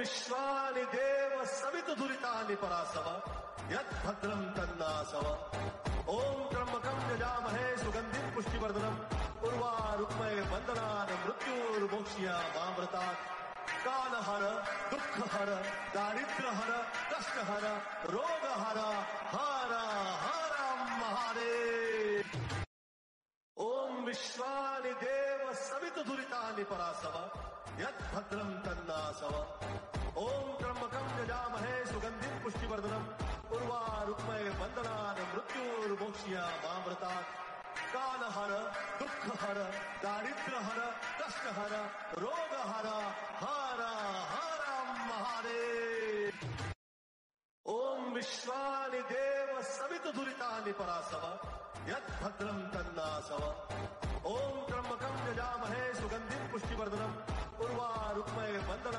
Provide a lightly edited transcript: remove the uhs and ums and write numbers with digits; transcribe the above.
विश्वानि देव सवितुर्दुरितानि परासव यद्भद्रं तन्नासव। ओम त्र्यंबकं यजामहे सुगंधिं पुष्टिवर्धनम् उर्वारुक्मये बन्धनान् मृत्युर्मोक्ष्यामामृतात्। कालहर दुःखहर दारिद्र्यहर कष्टहर रोगहर हर हर महादेव। ओम विश्वानि देव सवितुर्दुरितानि परासव यद्भद्रं तन्नासव। ओम त्र्यंबकं यजामहे सुगंधिं पुष्टिवर्धनम् उर्वारुक्मये बन्धनान् मृत्युर्मोक्ष्यामामृतात्। कालहर दुःखहर दारिद्र्यहर कष्टहर रोगहर हर हर महादेव। ओम विश्वानि देव सवितुर्दुरितानि परासव यद्भद्रं तन्नासव। ओम त्र्यंबकं यजामहे सुगंधिं पुष्टिवर्धनम् उर्वारुक्मये बन्धनान् मृत्युर्मोक्ष्यामामृतात्। कालहर दुःखहर दारिद्र्यहर कष्टहर रोगहर हर हर महादेव। ओम विश्वानि देव सवितुर्दुरितानि परासव यद्भद्रं तन्नासव। ओम त्र्यंबकं यजामहे सुगंधिं पुष्टिवर्धनम् उर्वारुक्मये बन्धनान्